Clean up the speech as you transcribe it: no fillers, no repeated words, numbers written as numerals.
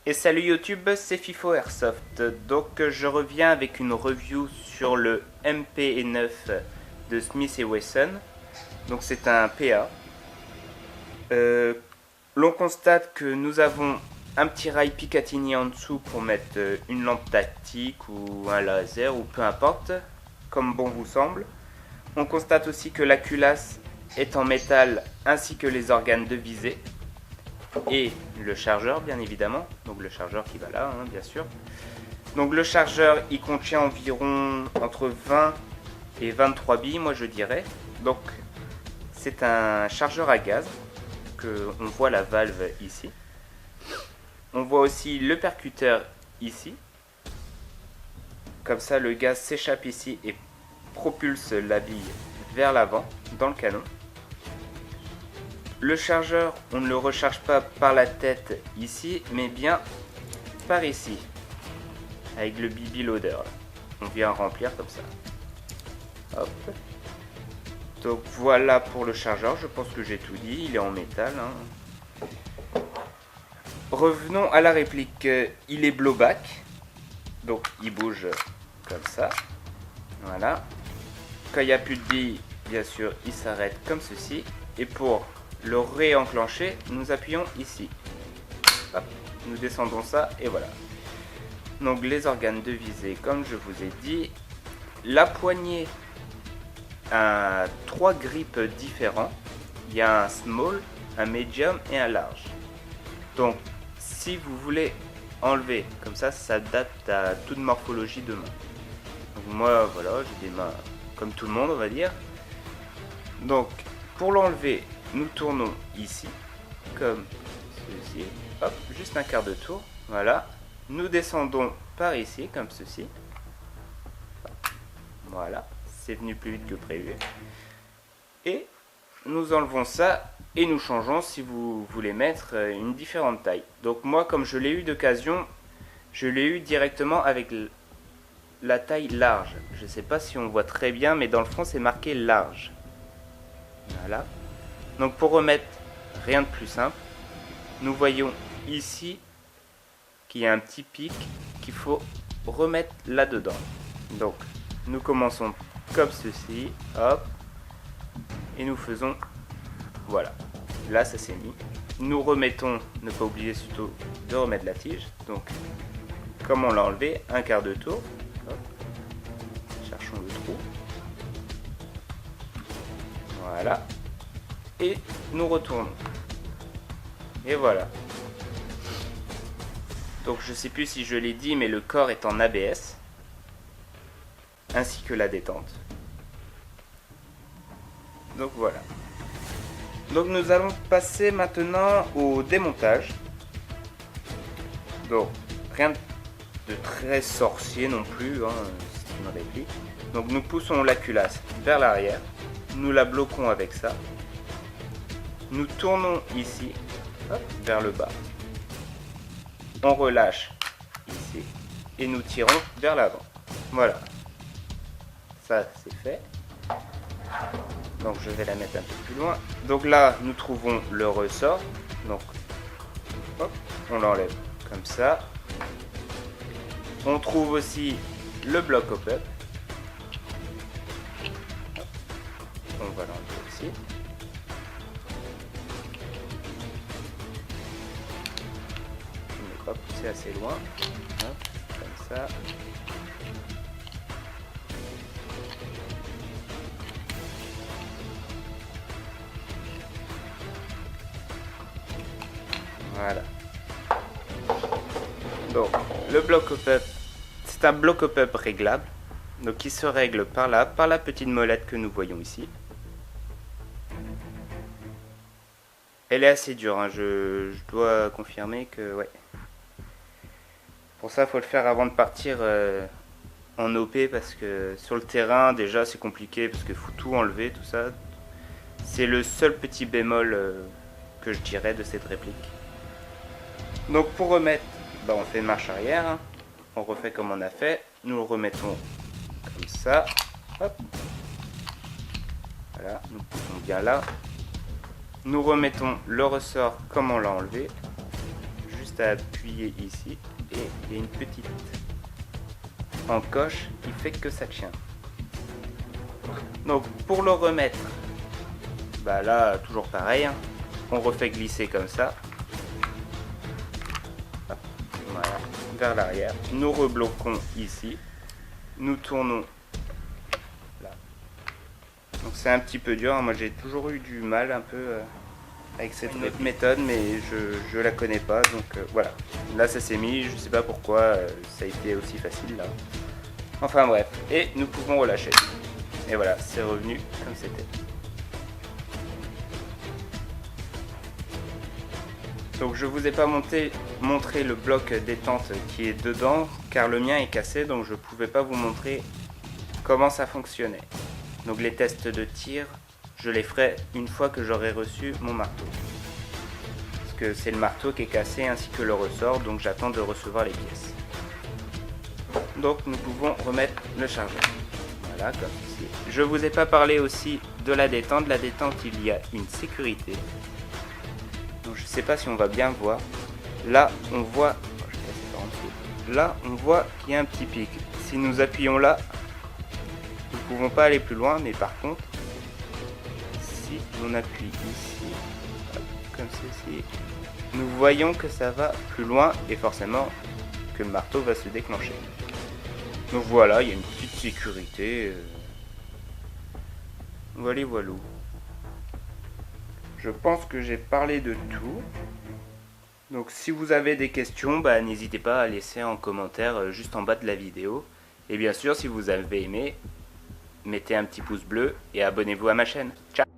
Et salut YouTube, c'est FIFO Airsoft. Donc je reviens avec une review sur le MP9 de Smith Wesson. Donc c'est un PA. L'on constate que nous avons un petit rail Picatinny en dessous pour mettre une lampe tactique ou un laser ou peu importe, comme bon vous semble. On constate aussi que la culasse est en métal ainsi que les organes de visée. Et le chargeur bien évidemment, donc le chargeur qui va là bien sûr. Donc le chargeur il contient environ entre 20 et 23 billes moi je dirais. Donc c'est un chargeur à gaz, que on voit la valve ici. On voit aussi le percuteur ici. Comme ça le gaz s'échappe ici et propulse la bille vers l'avant dans le canon. Le chargeur, on ne le recharge pas par la tête ici, mais bien par ici, avec le BB loader. On vient remplir comme ça. Hop. Donc voilà pour le chargeur, je pense que j'ai tout dit, il est en métal. Revenons à la réplique, il est blowback, donc il bouge comme ça. Voilà. Quand il n'y a plus de billes, bien sûr, il s'arrête comme ceci. Et pour le réenclencher, nous appuyons ici. Hop, nous descendons ça et voilà. Donc les organes de visée, comme je vous ai dit. La poignée a 3 grips différents. Il y a un small, un medium et un large. Donc si vous voulez enlever, comme ça s'adapte à toute morphologie de main. Donc moi voilà, j'ai des mains comme tout le monde on va dire. Donc pour l'enlever, nous tournons ici, comme ceci, hop, juste un quart de tour, voilà. Nous descendons par ici, comme ceci. Voilà, c'est venu plus vite que prévu. Et nous enlevons ça et nous changeons si vous voulez mettre une différente taille. Donc moi, comme je l'ai eu d'occasion, je l'ai eu directement avec la taille large. Je ne sais pas si on voit très bien, mais dans le fond, c'est marqué large. Voilà. Donc pour remettre, rien de plus simple. Nous voyons ici qu'il y a un petit pic qu'il faut remettre là-dedans. Donc nous commençons comme ceci, hop, et nous faisons, voilà, là ça s'est mis. Nous remettons, ne pas oublier surtout de remettre la tige. Donc comme on l'a enlevé, un quart de tour, hop, cherchons le trou, voilà. Et nous retournons. Et voilà. Donc je sais plus si je l'ai dit, mais le corps est en ABS, ainsi que la détente. Donc voilà. Donc nous allons passer maintenant au démontage. Donc rien de très sorcier non plus, c'est une réplique. Donc nous poussons la culasse vers l'arrière, nous la bloquons avec ça. Nous tournons ici, hop, vers le bas. On relâche ici et nous tirons vers l'avant. Voilà. Ça c'est fait. Donc je vais la mettre un peu plus loin. Donc là nous trouvons le ressort. Donc hop, on l'enlève comme ça. On trouve aussi le bloc hop-up. On va l'enlever aussi. Pas pousser assez loin, comme ça. Voilà. Donc le bloc hop-up, c'est un bloc hop-up réglable, donc qui se règle par là, par la petite molette que nous voyons ici. Elle est assez dure, je dois confirmer que ouais. Pour ça, il faut le faire avant de partir en OP parce que sur le terrain, déjà, c'est compliqué parce qu'il faut tout enlever, tout ça. C'est le seul petit bémol que je dirais de cette réplique. Donc pour remettre, on fait une marche arrière. On refait comme on a fait. Nous le remettons comme ça. Hop. Voilà, nous poussons bien là. Nous remettons le ressort comme on l'a enlevé. juste à appuyer ici et il y a une petite encoche qui fait que ça tient. Donc pour le remettre, bah là toujours pareil, hein. On refait glisser comme ça. Hop, voilà, vers l'arrière. Nous rebloquons ici. Nous tournons là. Donc c'est un petit peu dur, hein. Moi j'ai toujours eu du mal un peu avec cette méthode, mais je la connais pas, donc voilà. Là ça s'est mis, je sais pas pourquoi ça a été aussi facile là. Enfin bref, et nous pouvons relâcher. Et voilà, c'est revenu comme c'était. Donc je vous ai pas montré le bloc détente qui est dedans, car le mien est cassé, donc je pouvais pas vous montrer comment ça fonctionnait. Donc les tests de tir, je les ferai une fois que j'aurai reçu mon marteau. Parce que c'est le marteau qui est cassé ainsi que le ressort, donc j'attends de recevoir les pièces. Donc nous pouvons remettre le chargeur. Voilà, comme ceci. Je vous ai pas parlé aussi de la détente. La détente, il y a une sécurité. Donc je sais pas si on va bien voir. Là, on voit... je vais passer par en dessous. Là, on voit qu'il y a un petit pic. Si nous appuyons là, nous ne pouvons pas aller plus loin, mais par contre, si on appuie ici, comme ceci, nous voyons que ça va plus loin et forcément que le marteau va se déclencher. Donc voilà, il y a une petite sécurité. Voilà, voilà. Je pense que j'ai parlé de tout. Donc si vous avez des questions, bah, n'hésitez pas à laisser en commentaire juste en bas de la vidéo. Et bien sûr, si vous avez aimé, mettez un petit pouce bleu et abonnez-vous à ma chaîne. Ciao!